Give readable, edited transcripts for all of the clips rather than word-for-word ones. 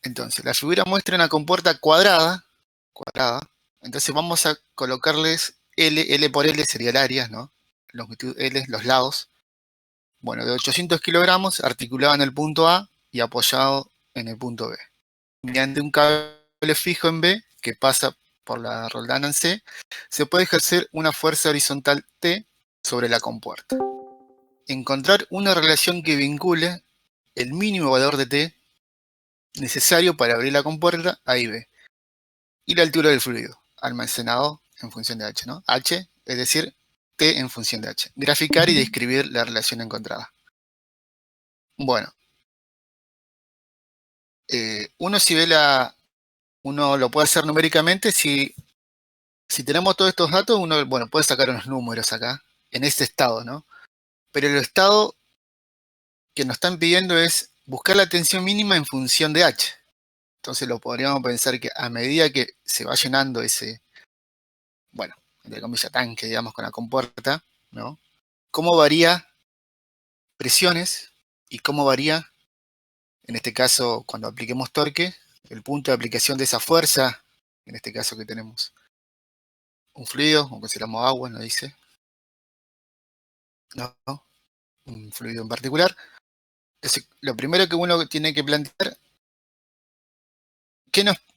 Entonces, la figura muestra una compuerta cuadrada. Entonces vamos a colocarles L por L sería el área, ¿no? Longitud L, los lados. Bueno, de 800 kilogramos, articulado en el punto A y apoyado en el punto B. Mediante un cable fijo en B, que pasa por la roldana en C, se puede ejercer una fuerza horizontal T sobre la compuerta. Encontrar una relación que vincule el mínimo valor de T necesario para abrir la compuerta A y B, y la altura del fluido, almacenado en función de H, ¿no? H, es decir, T en función de H. Graficar y describir la relación encontrada. Bueno, uno lo puede hacer numéricamente si tenemos todos estos datos, uno, bueno, puede sacar unos números acá, en este estado, ¿no? Pero el estado que nos están pidiendo es buscar la tensión mínima en función de H. Entonces lo podríamos pensar que a medida que se va llenando ese, bueno, entre comillas, tanque, digamos, con la compuerta, ¿no? ¿Cómo varía presiones y cómo varía, en este caso, cuando apliquemos torque, el punto de aplicación de esa fuerza, en este caso que tenemos un fluido, o consideramos agua, nos dice, ¿no? Un fluido en particular. Entonces, lo primero que uno tiene que plantear,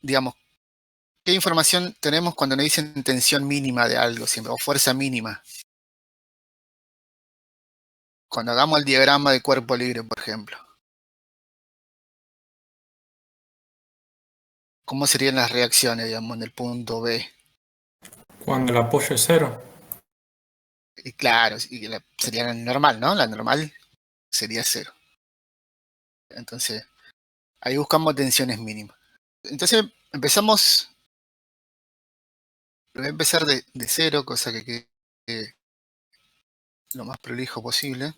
digamos, qué información tenemos cuando nos dicen tensión mínima de algo siempre, o fuerza mínima. Cuando hagamos el diagrama de cuerpo libre, por ejemplo. ¿Cómo serían las reacciones, digamos, en el punto B? Cuando el apoyo es cero. Y claro, sería la normal, ¿no? La normal sería cero. Entonces, ahí buscamos tensiones mínimas. Entonces, voy a empezar de cero, cosa que quede lo más prolijo posible.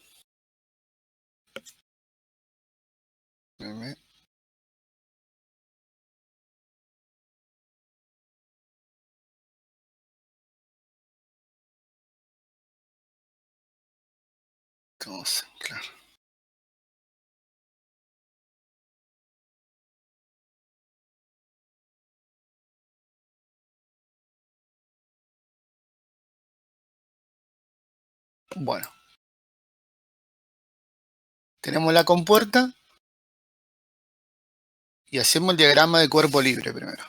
Entonces, claro. Bueno, tenemos la compuerta y hacemos el diagrama de cuerpo libre primero.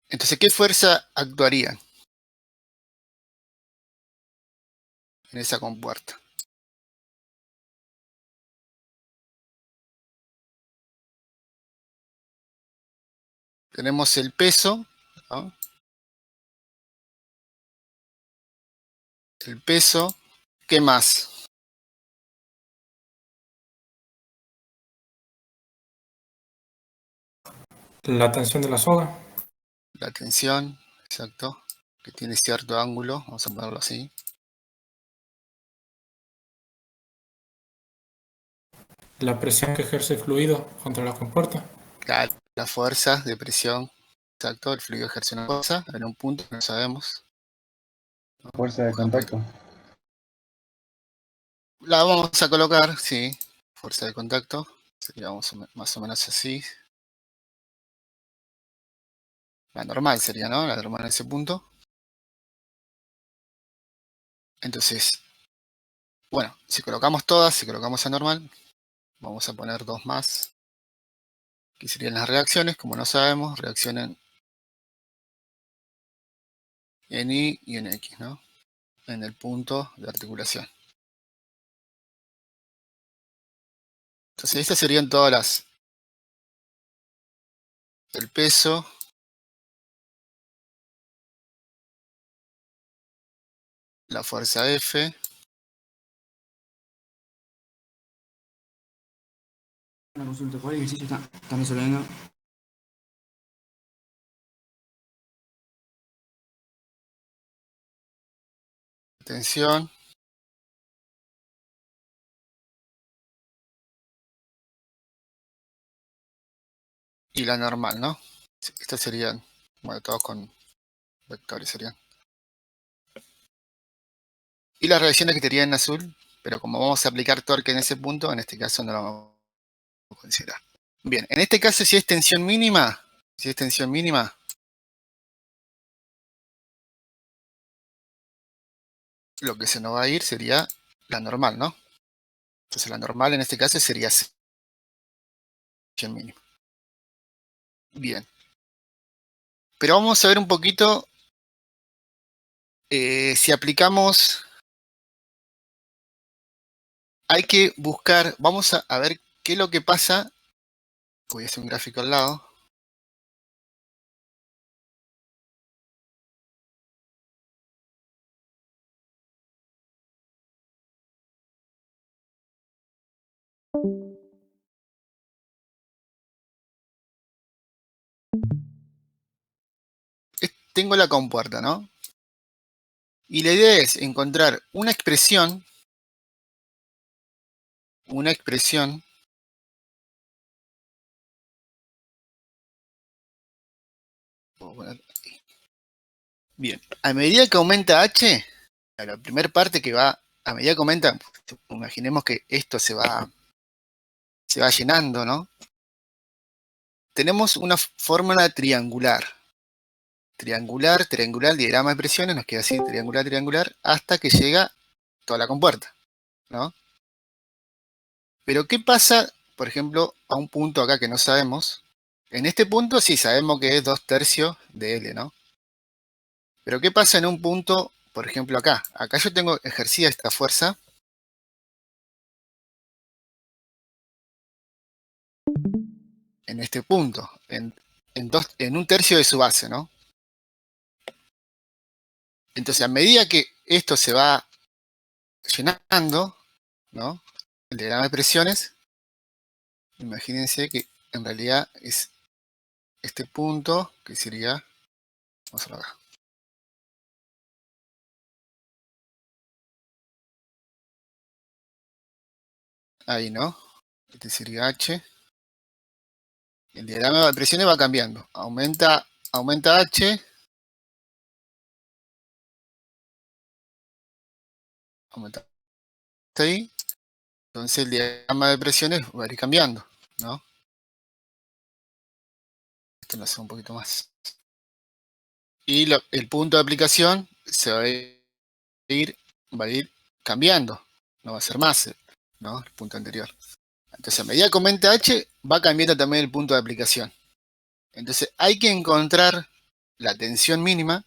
Entonces, ¿qué fuerza actuaría en esa compuerta? Tenemos el peso, ¿no? El peso, ¿qué más? La tensión de la soga. La tensión, exacto, que tiene cierto ángulo, vamos a ponerlo así. La presión que ejerce el fluido contra la compuerta. La fuerza de presión, exacto, el fluido ejerce una fuerza en un punto que no sabemos, ¿no? Fuerza de contacto. La vamos a colocar, sí, fuerza de contacto, sería más o menos así. La normal sería, ¿no? La normal en ese punto. Entonces, bueno, si colocamos todas, si colocamos a normal, vamos a poner dos más, que serían las reacciones, como no sabemos, reaccionan en Y y en X, ¿no? En el punto de articulación. Entonces, estas serían todas el peso, la fuerza F, Una consulta, ¿cuál ejercicio están resolviendo? tensión, y la normal, ¿no? Estas serían, bueno, todos con vectores serían. Y las reacciones que serían en azul, pero como vamos a aplicar torque en ese punto, en este caso no lo vamos a considerar. Bien, en este caso si es tensión mínima, lo que se nos va a ir sería la normal, ¿no? Entonces la normal en este caso sería tensión mínima. Bien. Pero vamos a ver un poquito si aplicamos. Hay que buscar, vamos a ver qué es lo que pasa. Voy a hacer un gráfico al lado. Tengo la compuerta, ¿no? Y la idea es encontrar una expresión, bien, a medida que aumenta h, la primera parte que va, a medida que aumenta, imaginemos que esto se va llenando, ¿no? Tenemos una fórmula triangular. Triangular, diagrama de presiones, nos queda así, triangular, hasta que llega toda la compuerta, ¿no? Pero ¿qué pasa, por ejemplo, a un punto acá que no sabemos? En este punto sí sabemos que es 2/3 de L, ¿no? Pero ¿qué pasa en un punto, por ejemplo acá? Acá yo tengo ejercida esta fuerza. En este punto, en 1/3 de su base, ¿no? Entonces, a medida que esto se va llenando, ¿no? El diagrama de presiones, imagínense que en realidad es este punto, que sería, vamos a verlo acá. Ahí, ¿no? Este sería H. El diagrama de presiones va cambiando. Aumenta H, aumenta ahí. Entonces el diagrama de presiones va a ir cambiando, ¿no? Esto lo hace un poquito más. Y el punto de aplicación se va a ir cambiando. No va a ser más, ¿no? El punto anterior. Entonces, a medida que aumenta H, va cambiando también el punto de aplicación. Entonces, hay que encontrar la tensión mínima,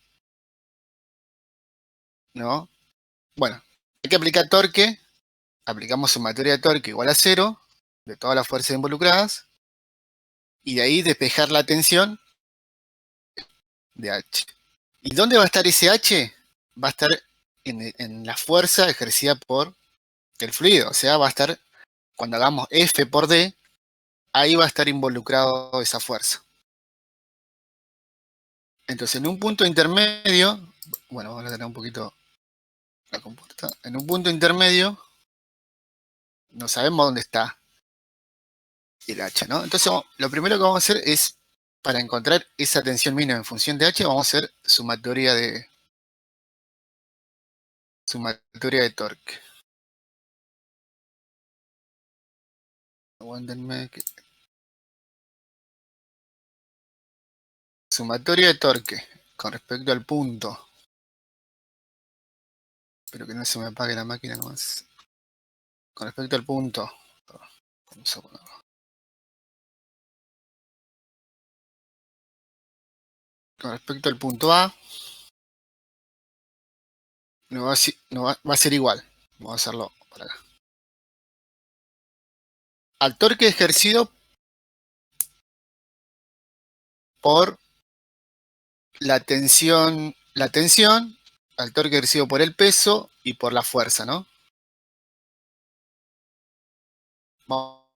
¿no? Bueno, hay que aplicar torque. Aplicamos sumatoria de torque igual a 0 de todas las fuerzas involucradas. Y de ahí despejar la tensión de H. ¿Y dónde va a estar ese H? Va a estar en la fuerza ejercida por el fluido. O sea, va a estar, cuando hagamos F por D, ahí va a estar involucrado esa fuerza. Entonces, en un punto intermedio, bueno, vamos a tener un poquito la compuerta. En un punto intermedio, no sabemos dónde está el H, ¿no? Entonces, lo primero que vamos a hacer es, para encontrar esa tensión mínima en función de H, vamos a hacer sumatoria de torque. Aguántenme que... Sumatoria de torque con respecto al punto. Espero que no se me apague la máquina nomás. Con respecto al punto. Vamos a ponerlo. Con respecto al punto A, no va a ser igual. Vamos a hacerlo por acá. Al torque ejercido por la tensión, al torque ejercido por el peso y por la fuerza, ¿no? Vamos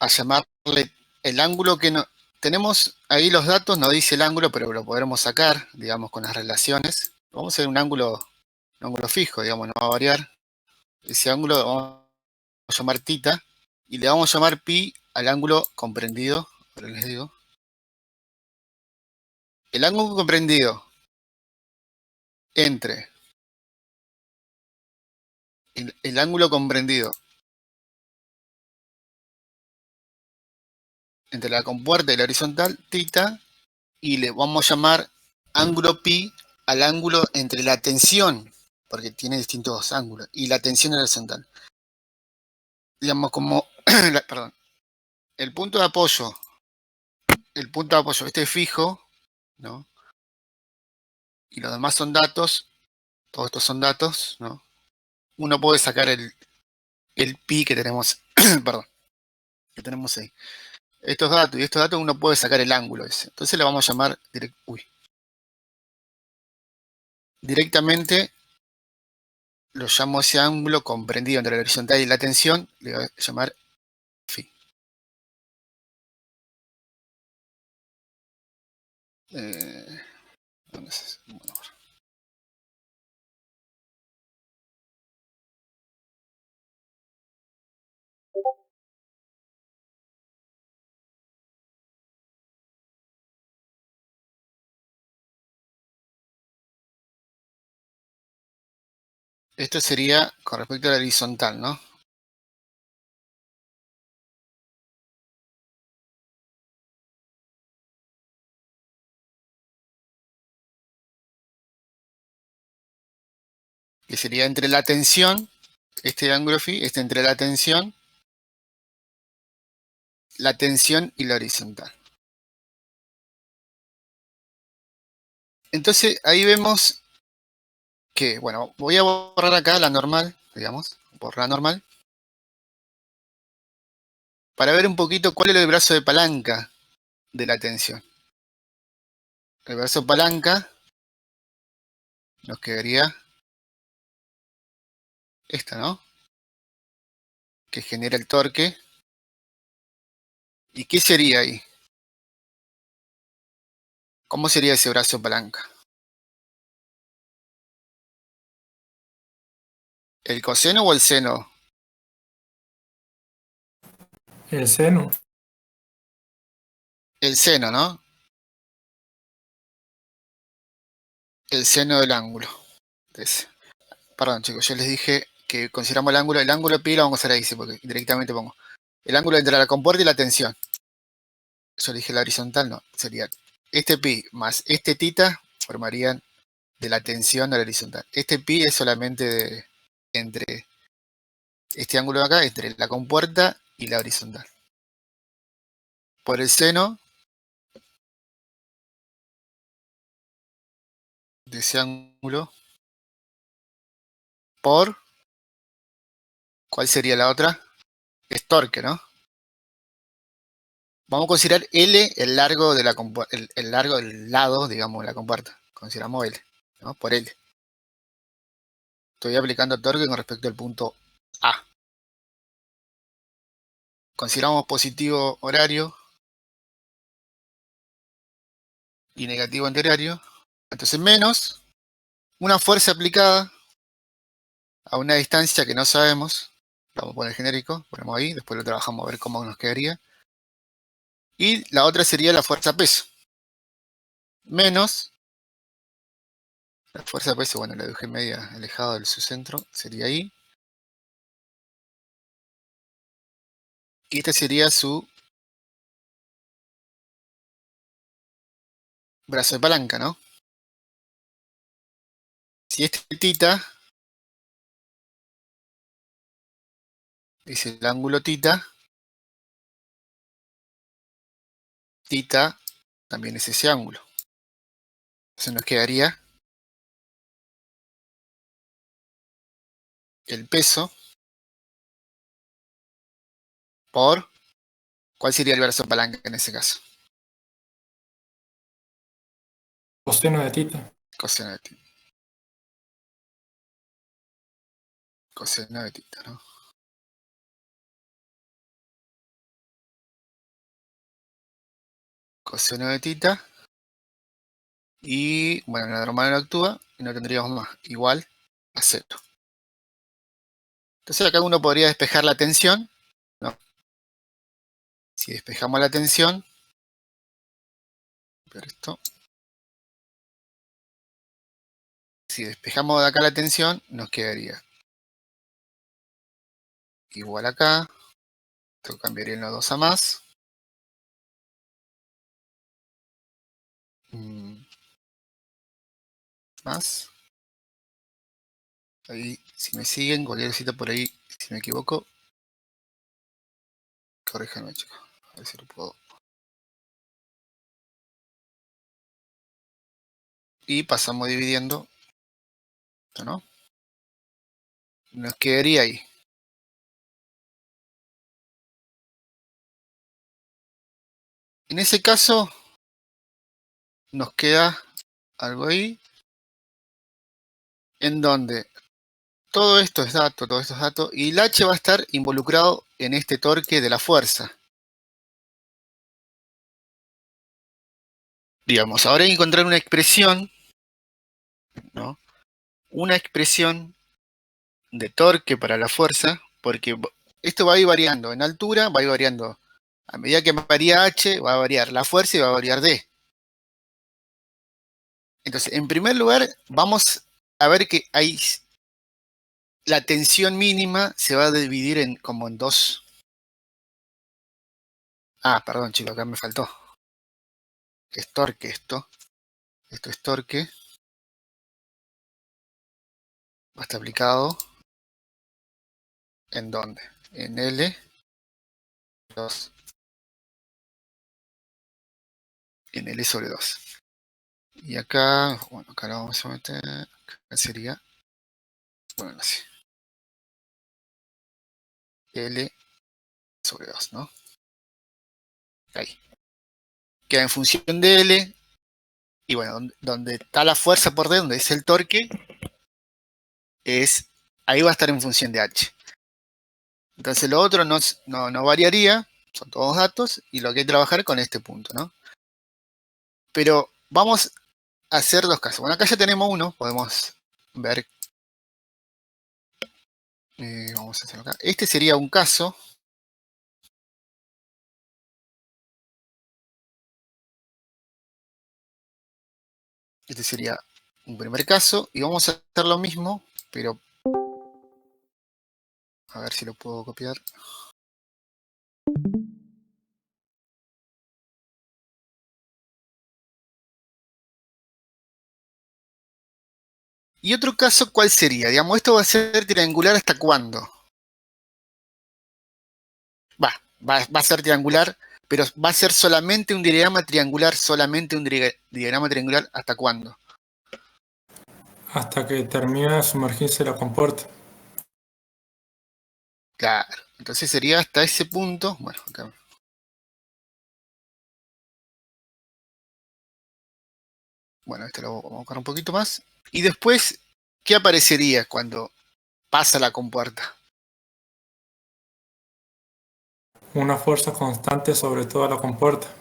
a llamarle el ángulo que no... Tenemos ahí los datos, no dice el ángulo, pero lo podremos sacar, digamos, con las relaciones. Vamos a hacer un ángulo fijo, digamos, no va a variar. Ese ángulo lo vamos a llamar tita y le vamos a llamar pi al ángulo comprendido. Pero les digo. El ángulo comprendido entre el ángulo comprendido entre la compuerta y la horizontal, θ, y le vamos a llamar ángulo pi al ángulo entre la tensión, porque tiene distintos ángulos, y la tensión horizontal. Digamos como, perdón, el punto de apoyo, este es fijo, ¿no? Y los demás son datos, todos estos son datos, ¿no? Uno puede sacar el pi que tenemos, perdón, que tenemos ahí. Estos datos uno puede sacar el ángulo ese. Entonces le vamos a llamar directamente, lo llamo ese ángulo comprendido entre la horizontal y la tensión, le voy a llamar phi. ¿Dónde es? Bueno, esto sería con respecto a la horizontal, ¿no? Que sería entre la tensión, este ángulo phi, entre la tensión y la horizontal. Entonces ahí vemos que, bueno, voy a borrar acá la normal, digamos, borrar normal, para ver un poquito cuál es el brazo de palanca de la tensión. El brazo palanca nos quedaría esta, ¿no? Que genera el torque. ¿Y qué sería ahí? ¿Cómo sería ese brazo palanca? ¿El coseno o el seno? El seno. El seno, ¿no? El seno del ángulo. Entonces, perdón, chicos, yo les dije que consideramos el ángulo de pi lo vamos a hacer ahí, sí, porque directamente pongo el ángulo entre la compuerta y la tensión. Yo dije la horizontal, no, sería este pi más este θ formarían de la tensión a la horizontal. Este pi es solamente entre este ángulo de acá, entre la compuerta y la horizontal. Por el seno de ese ángulo, por, ¿cuál sería la otra? Es torque, ¿no? Vamos a considerar L el largo de la el largo del lado, digamos, de la compuerta. Consideramos L, ¿no? Por L. Estoy aplicando torque con respecto al punto A. Consideramos positivo horario y negativo antihorario. Entonces menos una fuerza aplicada a una distancia que no sabemos. Lo vamos a poner genérico, ponemos ahí, después lo trabajamos a ver cómo nos quedaría. Y la otra sería la fuerza peso. Menos la fuerza peso, bueno, la dejé media alejado de su centro, sería ahí. Y este sería su brazo de palanca, ¿no? Si este θ es el ángulo θ, θ también es ese ángulo. Entonces nos quedaría el peso por, ¿cuál sería el brazo de palanca en ese caso? Coseno de θ. Coseno de θ. Coseno de θ, ¿no? Coseno de θ. Y, bueno, la normal no actúa y no tendríamos más. Igual a 0. Entonces acá uno podría despejar la tensión, ¿no? Si despejamos la tensión, pero esto, si despejamos de acá la tensión, nos quedaría igual acá. Esto cambiaría en los 2 a más. Más. Ahí, si me siguen, cualquier cosita por ahí, si me equivoco, corríjanme, chicos. A ver si lo puedo. Y pasamos dividiendo. ¿Esto no? Nos quedaría ahí. En ese caso, nos queda algo ahí, en donde todo esto es dato, todo esto es dato, y el H va a estar involucrado en este torque de la fuerza. Digamos, ahora hay que encontrar una expresión, ¿no? Una expresión de torque para la fuerza, porque esto va a ir variando en altura, va a ir variando. A medida que varía H, va a variar la fuerza y va a variar D. Entonces, en primer lugar, vamos a ver que hay la tensión mínima se va a dividir como en dos. Ah, perdón, chicos, acá me faltó. Es torque esto. Esto es torque. Va a estar aplicado. ¿En dónde? En L2. En L sobre 2. Y acá, bueno, acá lo vamos a meter. Acá sería, bueno, así. L sobre 2, ¿no? Ahí. Queda en función de L. Y bueno, donde está la fuerza por D, donde es el torque, ahí va a estar en función de H. Entonces lo otro no variaría, son todos datos, y lo que hay que trabajar con este punto, ¿no? Pero vamos a hacer dos casos. Bueno, acá ya tenemos uno, podemos ver. Vamos a hacerlo acá. Este sería un caso. Este sería un primer caso, y vamos a hacer lo mismo, pero a ver si lo puedo copiar. Y otro caso, ¿cuál sería? Digamos, esto va a ser triangular ¿hasta cuándo? Va a ser triangular, pero va a ser solamente un diagrama triangular, diagrama triangular, ¿hasta cuándo? Hasta que termine de sumergirse la compuerta. Claro, entonces sería hasta ese punto. Bueno, acá. Bueno, este lo vamos a buscar un poquito más. Y después, ¿qué aparecería cuando pasa la compuerta? Una fuerza constante sobre toda la compuerta,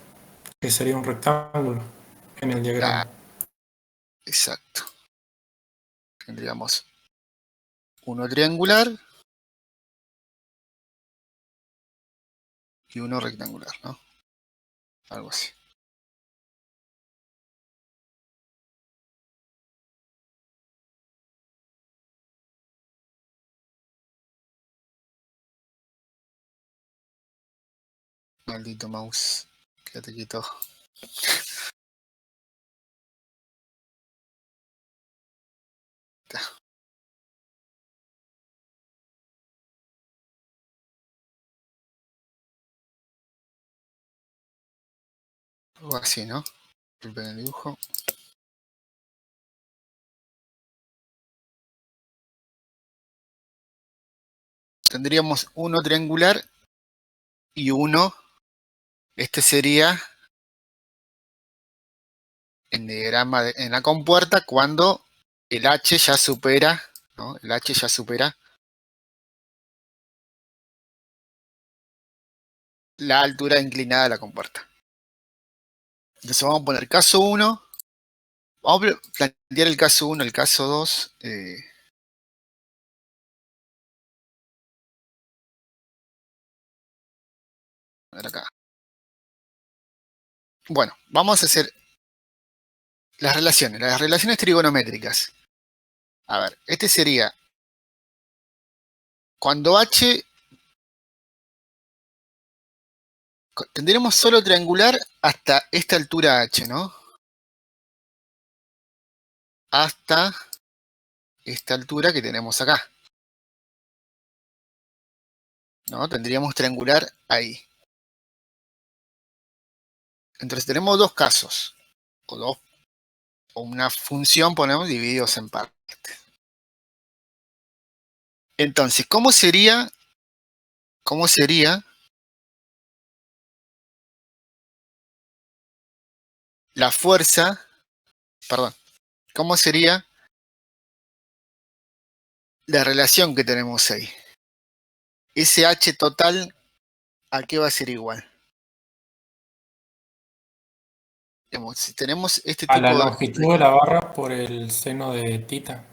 que sería un rectángulo en el diagrama. Claro, exacto. Tendríamos uno triangular y uno rectangular, ¿no? Algo así. Maldito mouse. Quédate quieto. Algo así, ¿no? Disculpen el dibujo. Tendríamos uno triangular y uno. Este sería en diagrama en la compuerta cuando el H ya supera, ¿no? El H ya supera la altura inclinada de la compuerta. Entonces vamos a poner caso 1. Vamos a plantear el caso 1, el caso 2. A ver acá. Bueno, vamos a hacer las relaciones trigonométricas. A ver, este sería cuando H, tendremos solo triangular hasta esta altura H, ¿no? hasta esta altura que tenemos acá, ¿no? Tendríamos triangular ahí. Entonces tenemos dos casos, o una función, ponemos, divididos en partes. Entonces, ¿cómo sería la fuerza, perdón, cómo sería la relación que tenemos ahí? Ese H total, ¿a qué va a ser igual? Digamos, si tenemos este A la tipo longitud de la barra por el seno de tita.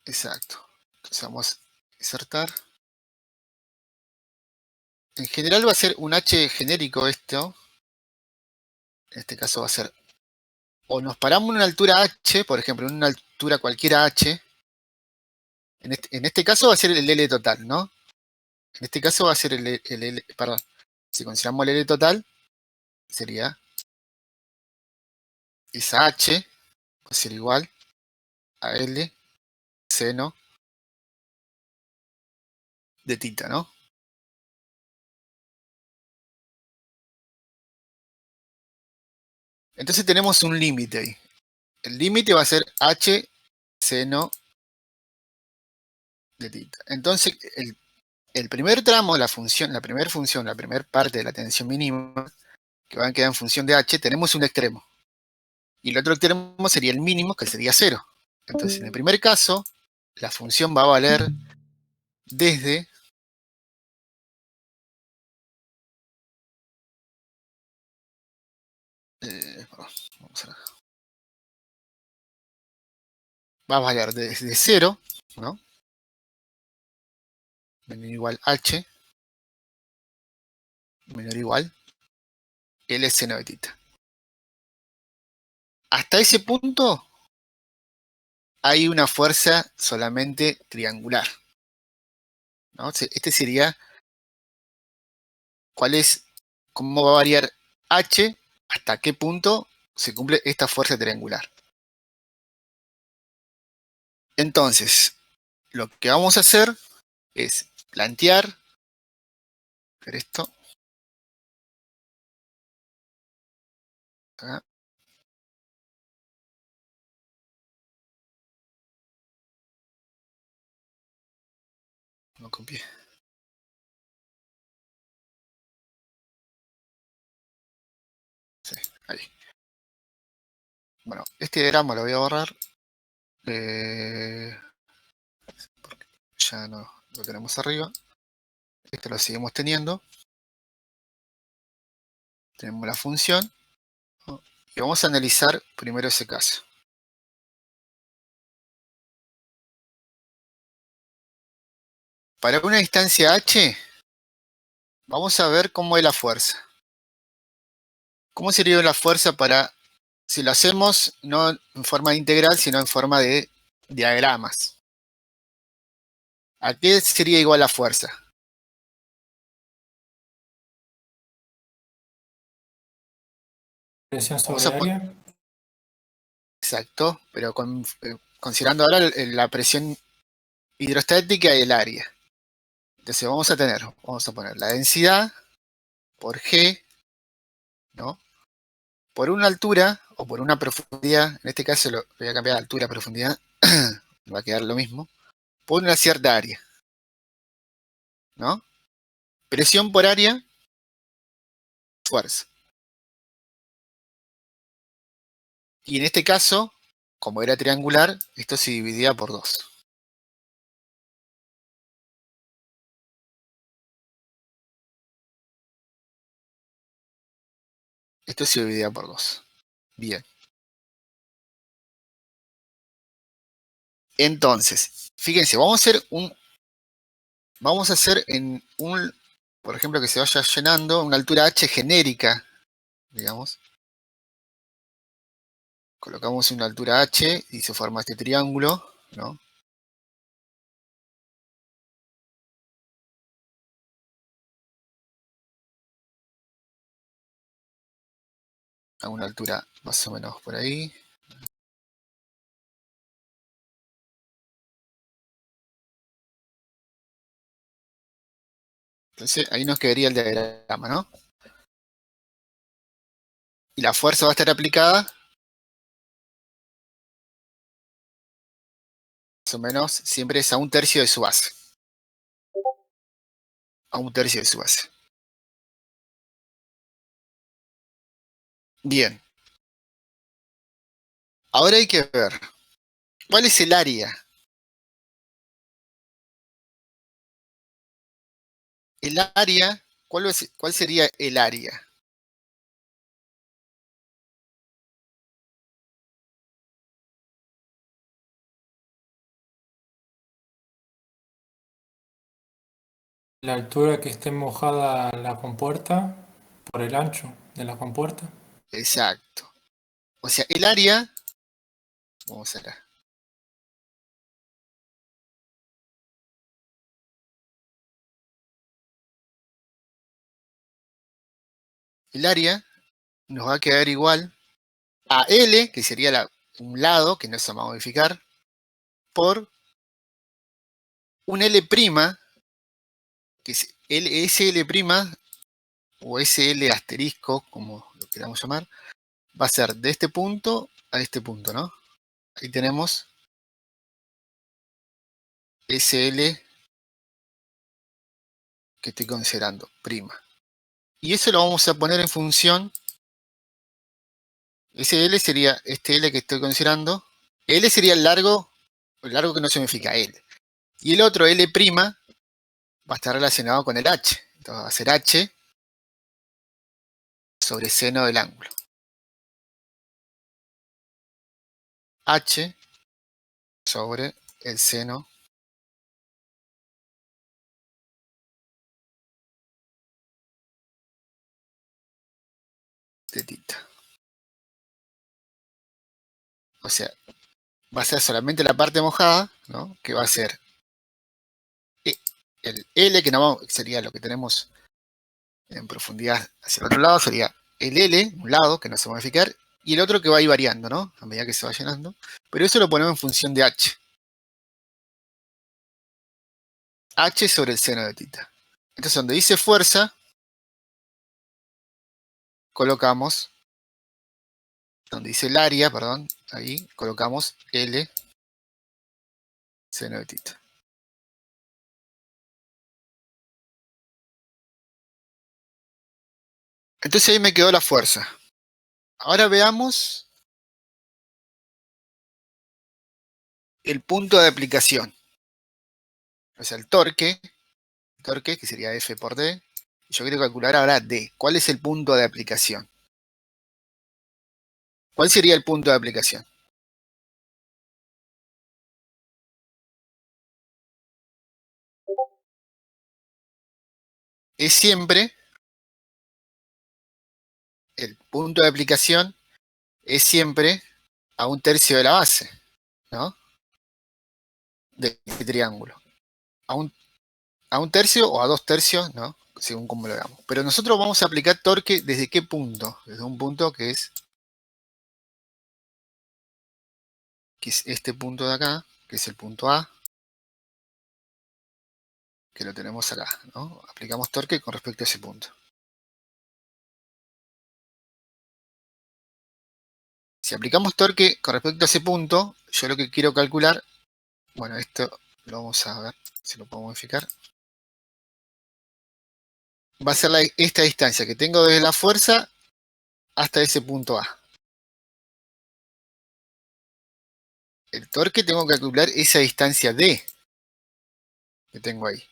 Exacto. Entonces vamos a insertar. En general va a ser un H genérico esto. En este caso va a ser, o nos paramos en una altura H, por ejemplo, en una altura cualquiera H. En este caso va a ser el L total, ¿no? En este caso va a ser el L, perdón. Si consideramos el L total, sería esa H, va a ser igual a L seno de tita, ¿no? Entonces tenemos un límite ahí. El límite va a ser H seno de tita. Entonces, el primer tramo de la función, la primera parte de la tensión mínima, que va a quedar en función de h, tenemos un extremo. Y el otro extremo sería el mínimo, que sería 0. Entonces, en el primer caso, la función va a valer desde vamos a ver, va a valer desde 0, ¿no? Menor o igual h, menor o igual L seno de tita. Hasta ese punto hay una fuerza solamente triangular, ¿no? Este sería cómo va a variar h, hasta qué punto se cumple esta fuerza triangular. Entonces, lo que vamos a hacer es plantear esto acá, no copié. Sí, ahí. Bueno, este diagrama lo voy a borrar. Porque ya no lo tenemos arriba. Esto lo seguimos teniendo. Tenemos la función, ¿no? Y vamos a analizar primero ese caso. Para una distancia h, vamos a ver cómo es la fuerza. ¿Cómo sería la fuerza si lo hacemos no en forma de integral, sino en forma de diagramas? ¿A qué sería igual la fuerza? Presión Vamos sobre a poner, área. exacto, pero considerando ahora la presión hidrostática y el área. Entonces vamos a poner la densidad por G, ¿no? Por una altura o por una profundidad, en este caso lo voy a cambiar de altura a profundidad, va a quedar lo mismo, por una cierta área, ¿no? Presión por área, fuerza. Y en este caso, como era triangular, esto se dividía por 2. Esto se dividía por 2. Bien. Entonces, fíjense, vamos a hacer en por ejemplo, que se vaya llenando una altura h genérica, digamos. Colocamos una altura h y se forma este triángulo, ¿no? A una altura más o menos por ahí. Entonces ahí nos quedaría el diagrama, ¿no? Y la fuerza va a estar aplicada más o menos siempre es a 1/3 de su base. A 1/3 de su base. Bien. Ahora hay que ver, ¿cuál es el área? El área, ¿cuál sería el área? La altura que esté mojada la compuerta por el ancho de la compuerta. Exacto. O sea, el área, vamos a ver. El área nos va a quedar igual a L, que sería un lado, que no se va a modificar, por un L', que es SL', o SL asterisco, como lo queramos llamar, va a ser de este punto a este punto, ¿no? Ahí tenemos SL que estoy considerando, prima. Y eso lo vamos a poner en función. SL sería este L que estoy considerando. L sería el largo que no significa L. Y el otro L' va a estar relacionado con el H. Entonces va a ser H sobre seno del ángulo. H sobre el seno de tita. O sea, va a ser solamente la parte mojada, ¿no? Que va a ser el L, que no sería lo que tenemos en profundidad hacia el otro lado, sería el L, un lado, que no se va a modificar, y el otro que va a ir variando, ¿no? A medida que se va llenando. Pero eso lo ponemos en función de H. H sobre el seno de tita. Entonces, donde dice fuerza, colocamos, donde dice el área, perdón, ahí colocamos L seno de tita. Entonces ahí me quedó la fuerza. Ahora veamos el punto de aplicación. O sea, el torque, que sería F por D. Yo quiero calcular ahora D. ¿Cuál es el punto de aplicación? ¿Cuál sería el punto de aplicación? Es siempre, el punto de aplicación es siempre a 1/3 de la base, ¿no? De este triángulo. A 1/3 o a 2/3, ¿no? Según como lo veamos. Pero nosotros vamos a aplicar torque ¿desde qué punto? Desde un punto que es este punto de acá, que es el punto A, que lo tenemos acá, ¿no? Aplicamos torque con respecto a ese punto. Si aplicamos torque con respecto a ese punto, yo lo que quiero calcular, bueno, esto lo vamos a ver si lo puedo modificar. Va a ser esta distancia que tengo desde la fuerza hasta ese punto A. El torque tengo que calcular esa distancia D que tengo ahí.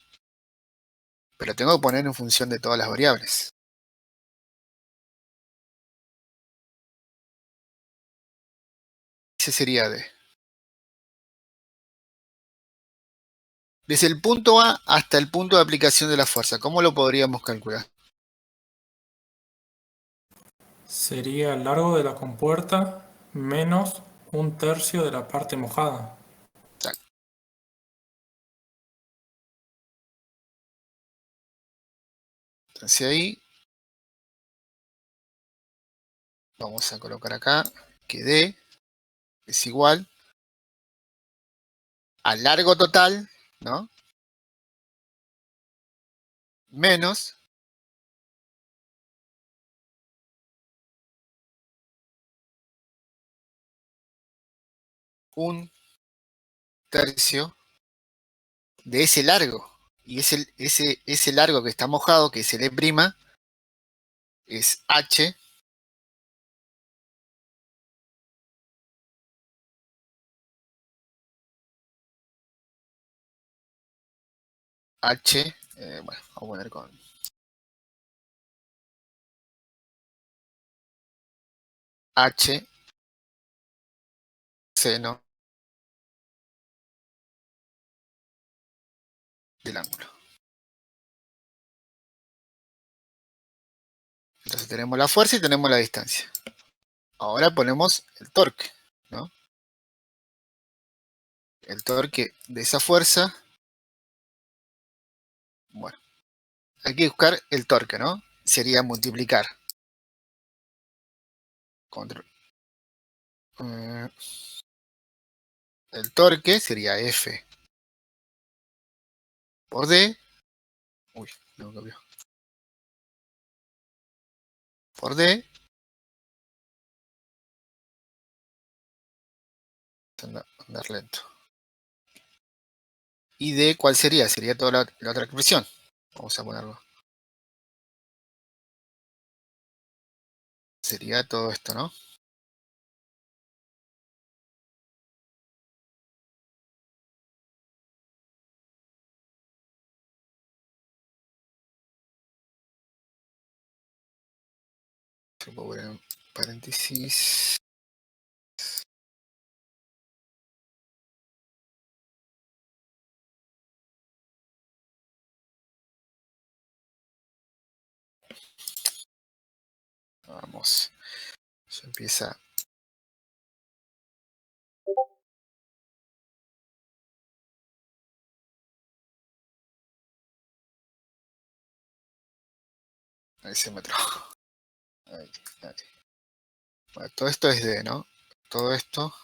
Pero tengo que poner en función de todas las variables. Ese sería D. Desde el punto A hasta el punto de aplicación de la fuerza, ¿cómo lo podríamos calcular? Sería el largo de la compuerta menos 1/3 de la parte mojada. Exacto. Entonces ahí vamos a colocar acá que D es igual al largo total, ¿no? menos un tercio de ese largo. Y ese largo que está mojado, que es el E', es H bueno, vamos a poner con H seno del ángulo. Entonces tenemos la fuerza y tenemos la distancia. Ahora ponemos el torque, ¿no? El torque de esa fuerza, bueno, hay que buscar el torque, ¿no? Sería multiplicar contra, el torque sería F por D, uy, no cambió, por D, andar lento. Y D, ¿cuál sería? Sería toda la otra expresión. Vamos a ponerlo. Sería todo esto, ¿no? Se puede poner en paréntesis. Vamos. Ya empieza. Ahí se me trajo. Ahí. Bueno, todo esto es D, ¿no? Todo esto.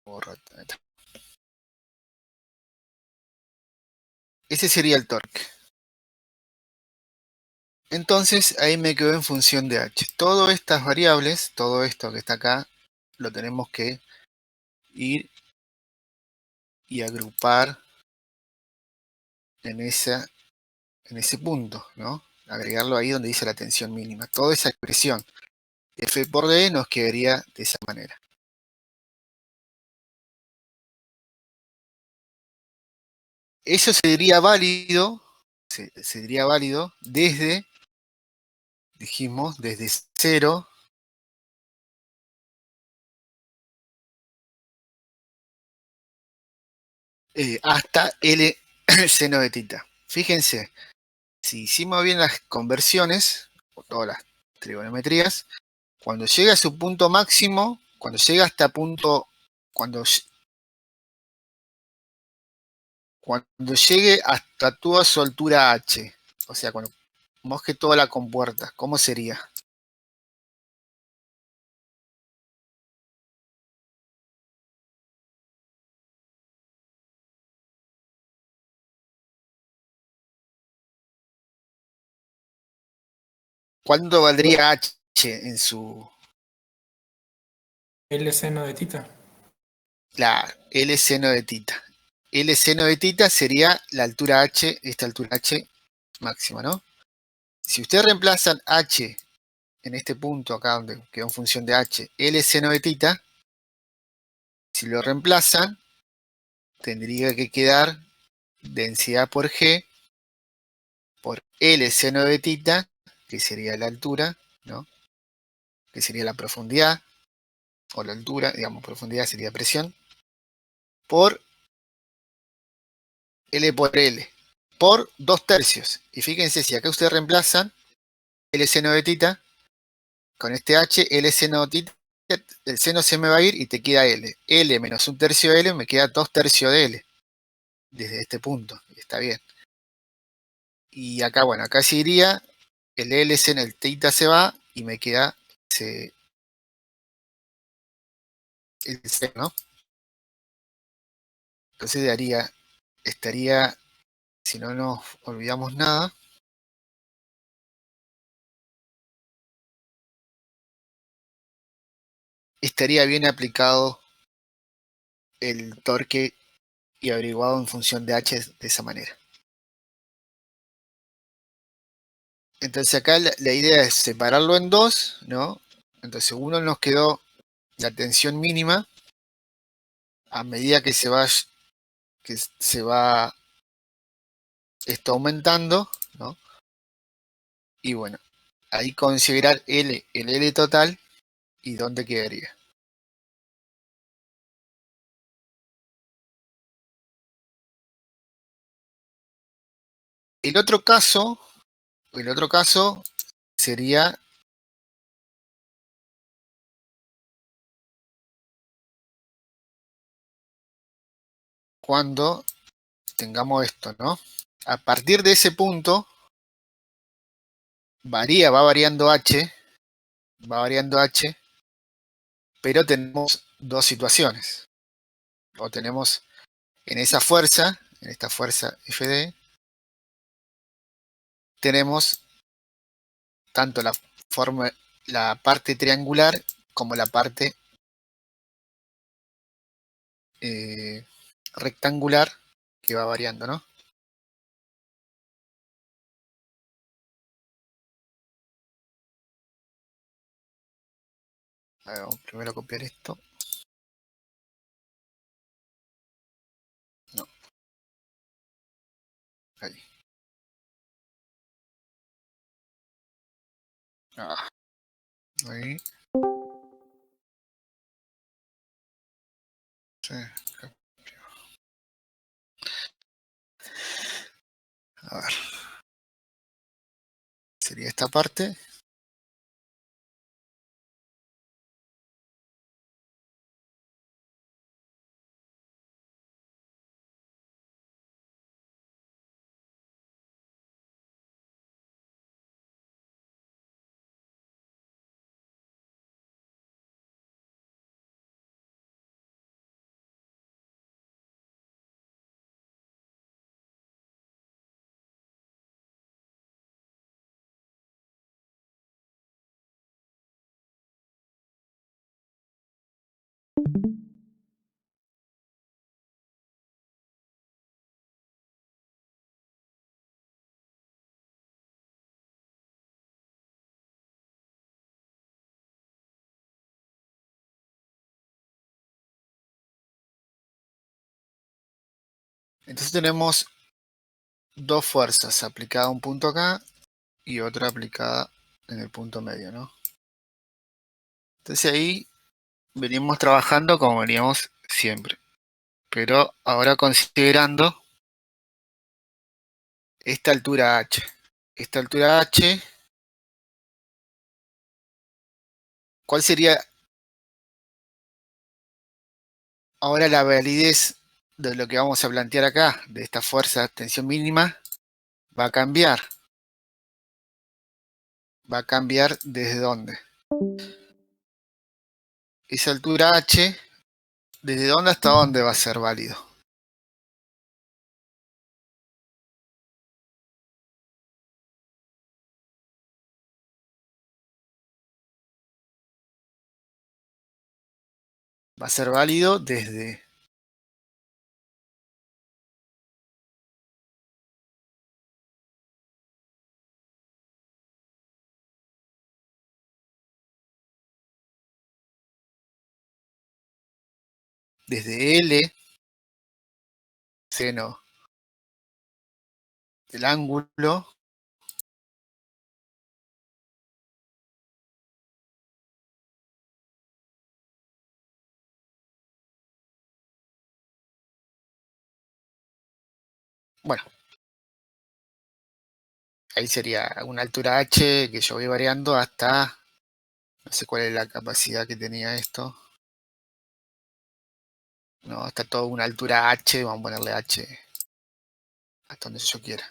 Ahí está. Ese sería el torque. Entonces ahí me quedo en función de H. Todas estas variables, todo esto que está acá, lo tenemos que ir y agrupar en ese punto, ¿no? Agregarlo ahí donde dice la tensión mínima. Toda esa expresión F por D nos quedaría de esa manera. Eso sería válido, sería válido desde, dijimos, desde 0 hasta L seno de tita. Fíjense, si hicimos bien las conversiones, o todas las trigonometrías, cuando llega a su punto máximo, cuando llega hasta punto, cuando llegue hasta toda su altura H, o sea, cuando moje toda la compuerta, ¿cómo sería? ¿Cuánto valdría H en su... L seno de tita. La L seno de tita? L seno de tita sería la altura H, esta altura H máxima, ¿no? Si ustedes reemplazan H en este punto acá donde quedó en función de H, L seno de tita, si lo reemplazan, tendría que quedar densidad por G por L seno de tita, que sería la altura, ¿no? Que sería la profundidad, o la altura, digamos, profundidad sería presión, por L por L, por 2/3. Y fíjense, si acá ustedes reemplazan L seno de tita con este H, L seno de tita el seno se me va a ir y te queda L. L menos un tercio de L me queda 2/3 de L. Desde este punto. Está bien. Y acá, bueno, acá sí iría. El L seno, el teta se va y me queda el seno, ¿no? Entonces estaría, si no nos olvidamos nada, estaría bien aplicado el torque y averiguado en función de H de esa manera. Entonces acá la idea es separarlo en dos, ¿no? Entonces uno nos quedó la tensión mínima a medida que se va esto aumentando, ¿no? Y bueno, ahí considerar el L total y dónde quedaría. El otro caso sería cuando tengamos esto, ¿no? A partir de ese punto va variando H, pero tenemos dos situaciones. O tenemos en esa fuerza, en esta fuerza FD, tenemos tanto la parte triangular como la parte rectangular que va variando, ¿no? A ver, vamos primero a copiar esto. No, ahí. Ah, ahí. Sí. A ver, sería esta parte. Entonces tenemos dos fuerzas, aplicada a un punto acá y otra aplicada en el punto medio, ¿no? Entonces ahí venimos trabajando como veníamos siempre, pero ahora considerando esta altura H. Esta altura H, ¿cuál sería ahora la validez de lo que vamos a plantear acá, de esta fuerza de tensión mínima? Va a cambiar. ¿Va a cambiar desde dónde? Esa altura H, ¿desde dónde hasta dónde va a ser válido? Va a ser válido desde L, seno del ángulo, bueno, ahí sería una altura H que yo voy variando hasta No sé cuál es la capacidad que tenía esto. No, está todo a una altura H. Vamos a ponerle H hasta donde yo quiera.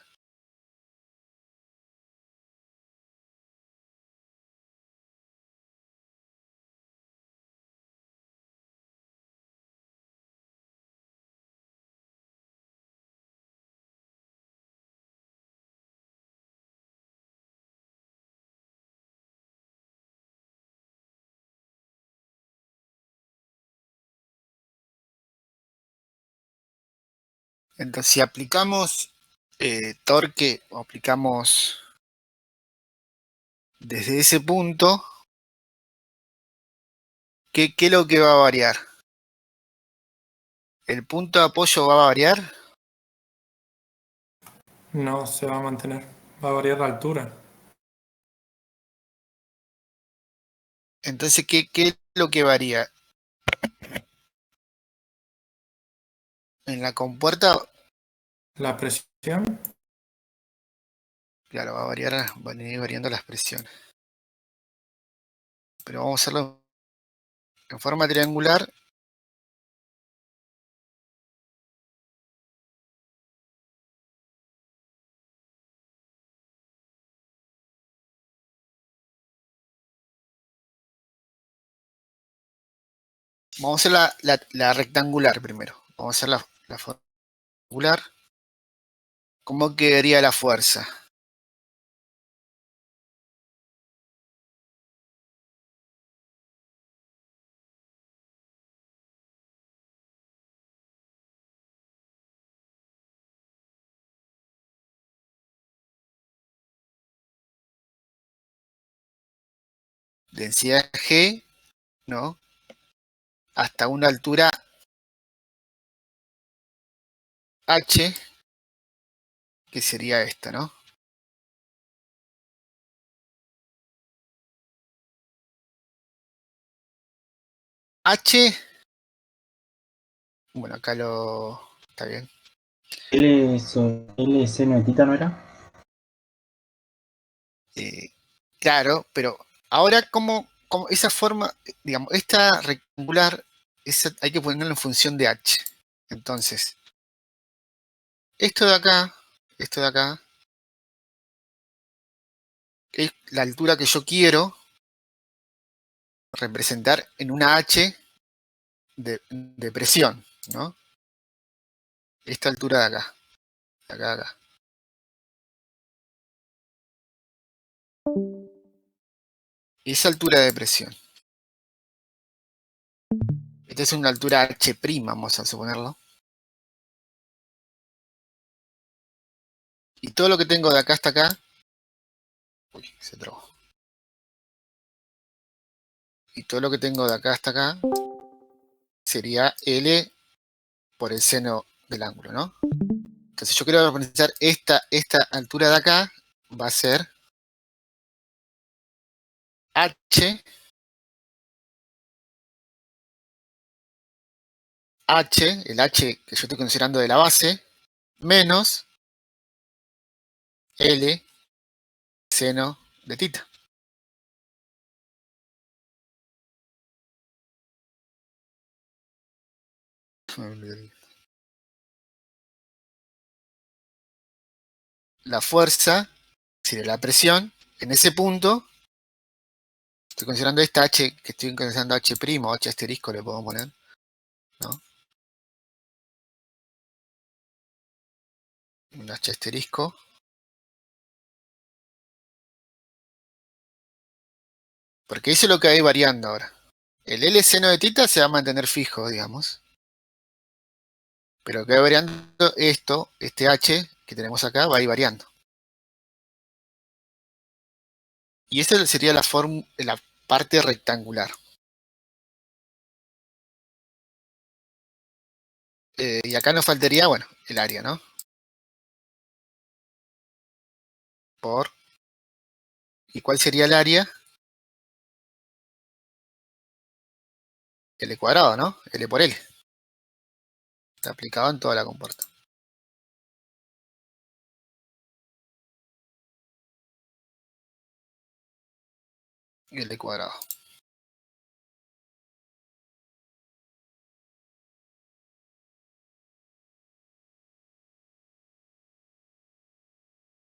Entonces, si aplicamos torque, o aplicamos desde ese punto, ¿qué es lo que va a variar? ¿El punto de apoyo va a variar? No se va a mantener. Va a variar la altura. Entonces, ¿qué es lo que varía? En la compuerta, La presión, claro, va a variar, van a ir variando las presiones. Pero vamos a hacerlo en forma triangular. Vamos a hacer la rectangular primero. Vamos a hacer la forma rectangular. ¿Cómo quedaría la fuerza? Densidad G, ¿no? Hasta una altura H, que sería esta, ¿no? H, bueno, acá lo... Está bien. L seno de tita, ¿no era? Claro, pero ahora como esa forma, digamos, esta rectangular, hay que ponerlo en función de H. Entonces, esto de acá, es la altura que yo quiero representar en una H de presión, ¿no? Esta altura de acá, de acá, de acá. Esa altura de presión. Esta es una altura H', vamos a suponerlo. Y todo lo que tengo de acá hasta acá, uy, se trabó. Y todo lo que tengo de acá hasta acá sería L por el seno del ángulo, ¿no? Entonces yo quiero representar esta altura de acá, va a ser H, el H que yo estoy considerando de la base, menos L seno de tita. La fuerza sería la presión en ese punto. Estoy considerando esta H, que estoy considerando H', o H asterisco le puedo poner, ¿no? Un H asterisco. Porque eso es lo que hay variando ahora. El L seno de tita se va a mantener fijo, digamos. Pero lo que va variando esto, este H que tenemos acá, va a ir variando. Y esa sería la parte rectangular. Y acá nos faltaría, bueno, el área, ¿no? ¿Y cuál sería el área? L cuadrado, ¿no? L por L. Está aplicado en toda la compuerta. L cuadrado.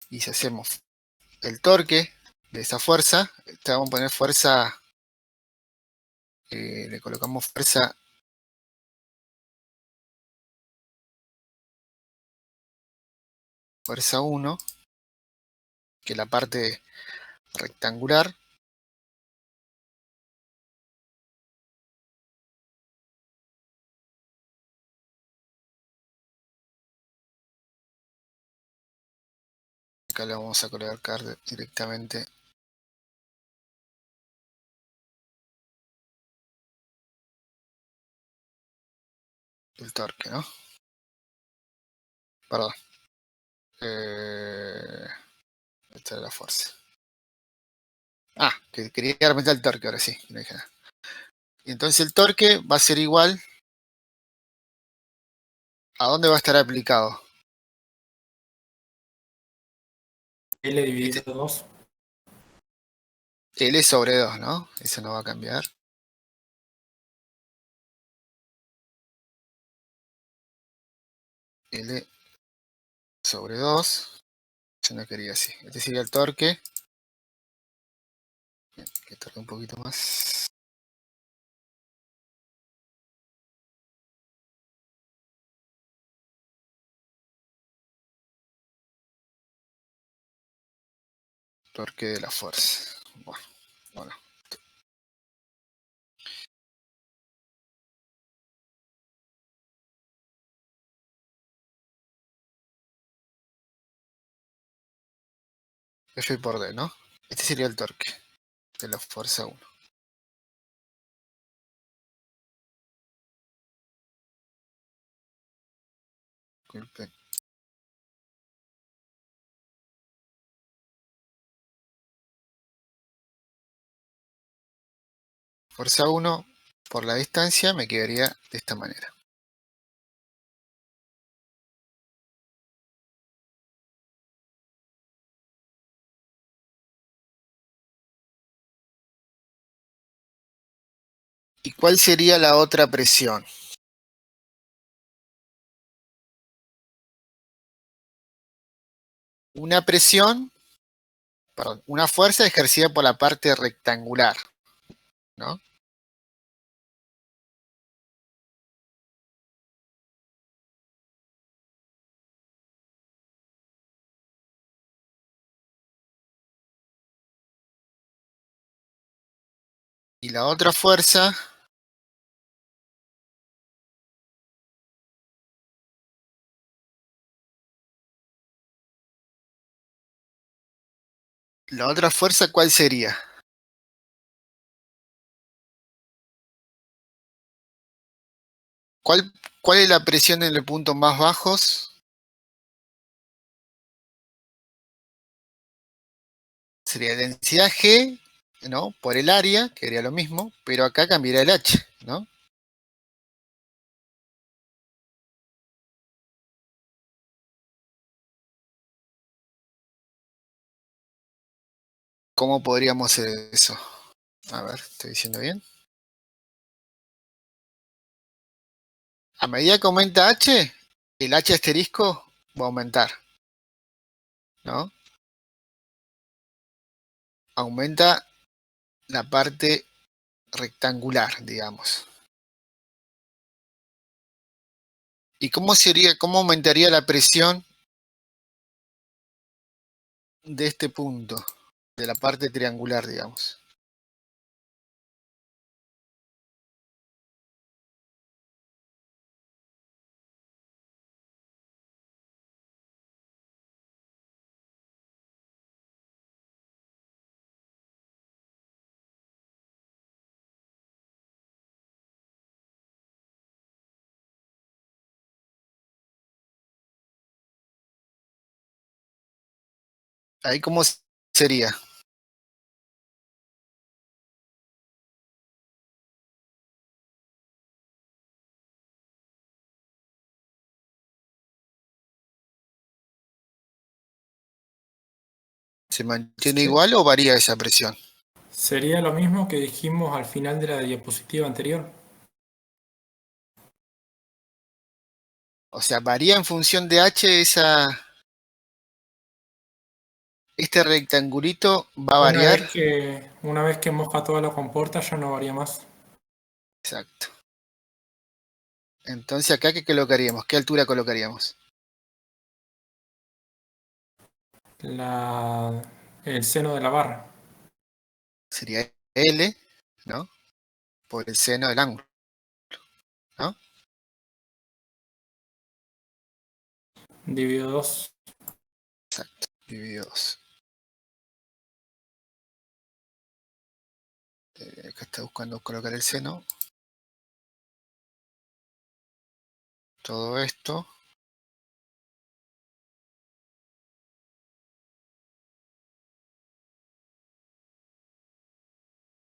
Y si hacemos el torque de esa fuerza, vamos a poner fuerza, le colocamos fuerza fuerza 1, que es la parte rectangular, acá le vamos a colocar directamente el torque, ¿no? Perdón. Esta es la fuerza. Ah, que quería aumentar el torque, ahora sí, no dije nada. Y entonces el torque va a ser igual a dónde va a estar aplicado. L dividido Este, 2. L sobre 2, ¿no? Eso no va a cambiar. L sobre 2. Yo no quería así. Este sería el torque. Bien, que tarde un poquito más. Torque de la fuerza. Bueno. F por D, ¿no? Este sería el torque de la fuerza 1. Disculpen. Fuerza 1 por la distancia me quedaría de esta manera. ¿Y cuál sería la otra presión? Una presión, perdón, una fuerza ejercida por la parte rectangular, ¿no? Y la otra fuerza, ¿cuál sería? ¿Cuál, ¿Cuál es la presión en el punto más bajos? Sería densidad G, ¿no? Por el área, que sería lo mismo, pero acá cambiaría el H, ¿no? ¿Cómo podríamos hacer eso? A ver, ¿estoy diciendo bien? A medida que aumenta H, el H asterisco va a aumentar, ¿no? Aumenta la parte rectangular, digamos. ¿Y cómo aumentaría la presión de este punto, de la parte triangular, digamos? Ahí cómo sería. ¿Se mantiene Se- igual o varía esa presión? Sería lo mismo que dijimos al final de la diapositiva anterior. O sea, varía en función de H esa... Este rectangulito va a Una variar. una vez que moja toda la compuerta ya no varía más. Exacto. Entonces acá, ¿qué colocaríamos? ¿Qué altura colocaríamos? El seno de la barra. Sería L, ¿no? Por el seno del ángulo, ¿no? Dividido 2. Exacto. Dividido 2. Acá está buscando colocar el seno. Todo esto.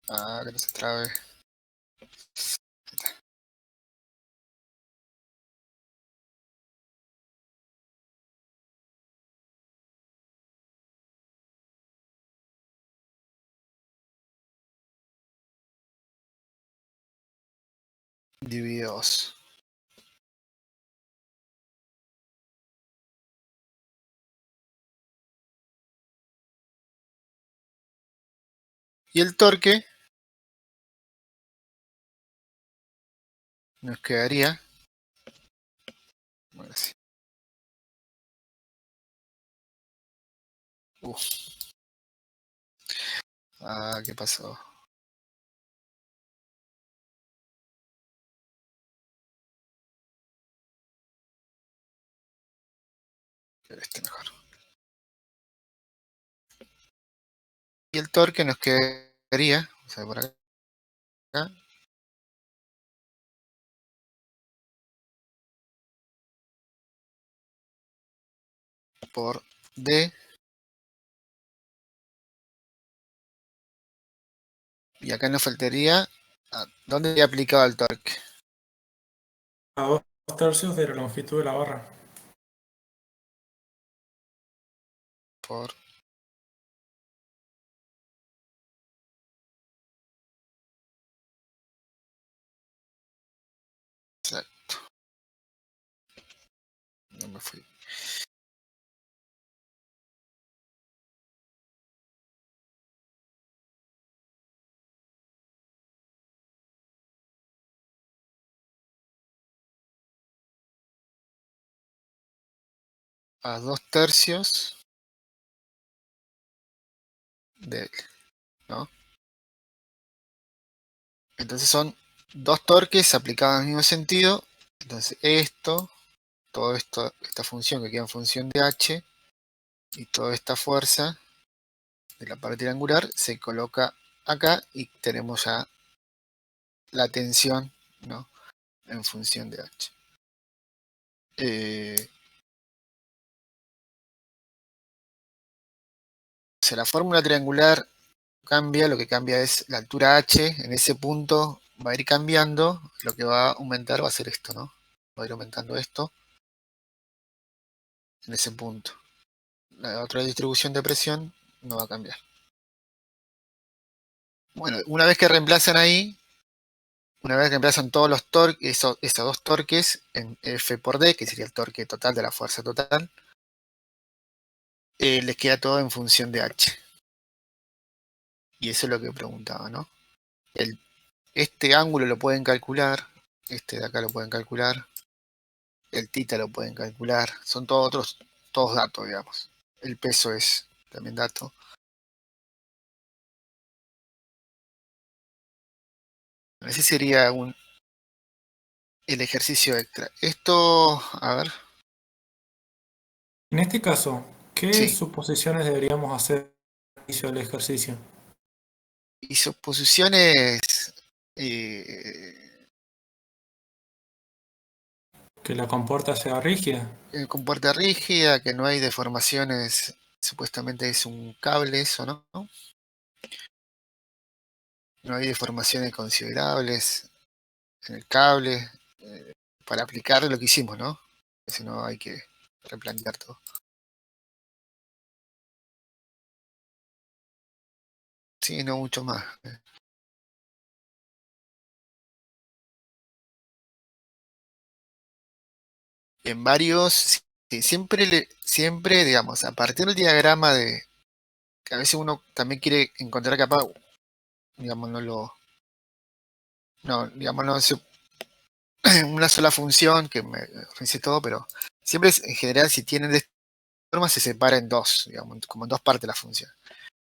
Ah, que no se trabe. Dividido 2. Y el torque nos quedaría. Bueno, sí. Ah, ¿qué pasó? Este mejor. Y el torque nos quedaría, o sea, por acá, por D, y acá nos faltaría, ¿dónde he aplicado el torque? A 2/3 de la longitud de la barra. Por, exacto, no me fui. A 2/3 de L, ¿no? Entonces son dos torques aplicados en el mismo sentido. Entonces todo esto, esta función que queda en función de H, y toda esta fuerza de la parte triangular se coloca acá y tenemos ya la tensión, ¿no? En función de H. O sea, la fórmula triangular cambia, lo que cambia es la altura H, en ese punto va a ir cambiando, lo que va a aumentar va a ser esto, ¿no? Va a ir aumentando esto en ese punto. La otra distribución de presión no va a cambiar. Bueno, una vez que reemplazan ahí, una vez que reemplazan todos los torques, esos dos torques en F por D, que sería el torque total de la fuerza total, les queda todo en función de H. Y eso es lo que preguntaba, ¿no? Este ángulo lo pueden calcular, este de acá lo pueden calcular, el tita lo pueden calcular, son todos datos, digamos. El peso es también dato. Ese sería el ejercicio extra. Esto, a ver, En este caso, ¿qué sí. suposiciones deberíamos hacer al inicio del ejercicio? Y sus posiciones, eh, Que la compuerta sea rígida. compuerta rígida, que no hay deformaciones, supuestamente es un cable eso, ¿no? No hay deformaciones considerables en el cable, para aplicar lo que hicimos, ¿no? Si no hay que replantear todo. Sí, no mucho más. En varios, sí, siempre, digamos, a partir del diagrama que a veces uno también quiere encontrar capaz, digamos, digamos, no es una sola función que me ofrece todo, pero siempre en general si tienen de esta forma se separa en dos, digamos, como en dos partes la función.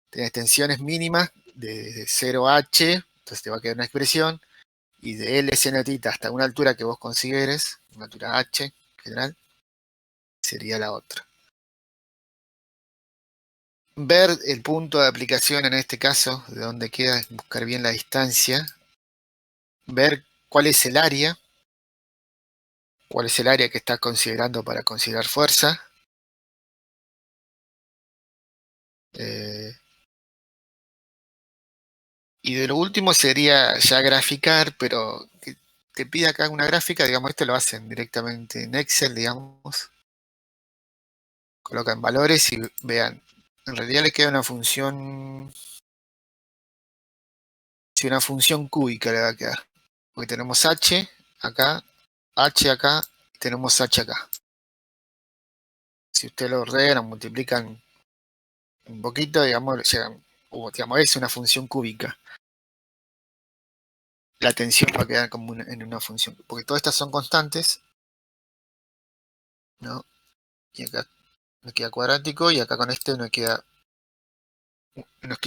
Tienes tensiones mínimas de 0h, entonces te va a quedar una expresión, y de L cenotita hasta una altura que vos consideres, una altura h en general, sería la otra. Ver el punto de aplicación en este caso, de dónde queda, buscar bien la distancia, ver cuál es el área que está considerando para considerar fuerza. Y de lo último sería ya graficar, pero que te pide acá una gráfica, digamos, esto lo hacen directamente en Excel, digamos. Colocan valores y vean, en realidad le queda una función, sí, una función cúbica le va a quedar. Porque tenemos h acá, y tenemos h acá. Si ustedes lo ordenan, multiplican un poquito, digamos, digamos, es una función cúbica. La tensión va a quedar como en una función, porque todas estas son constantes, ¿no? Y acá nos queda cuadrático y acá con este nos queda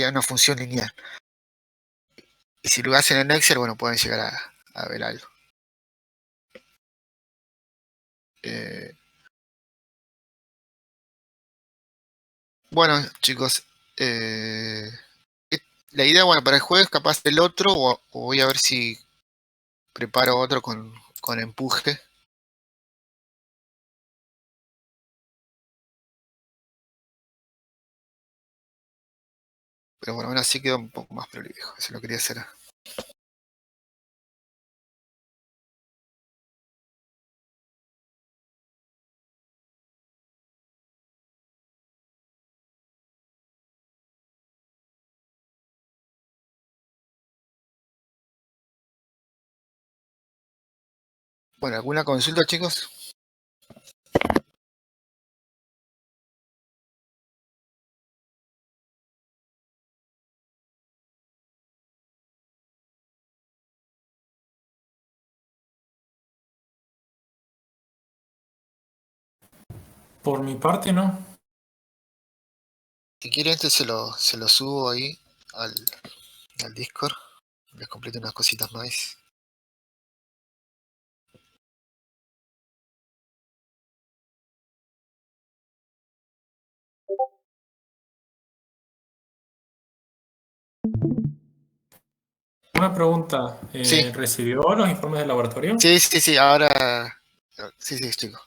una función lineal. Y si lo hacen en Excel, bueno, pueden llegar a ver algo. Bueno, chicos, la idea, bueno, para el jueves capaz el otro, o voy a ver si preparo otro con empuje. Pero bueno, ahora sí quedó un poco más prolijo, eso lo quería hacer. Bueno, ¿alguna consulta, chicos? Por mi parte, no. Si quieren, se lo subo ahí al Discord. Les completo unas cositas más. Una pregunta. Sí, ¿Recibió los informes del laboratorio? sí, ahora. Sí, chicos.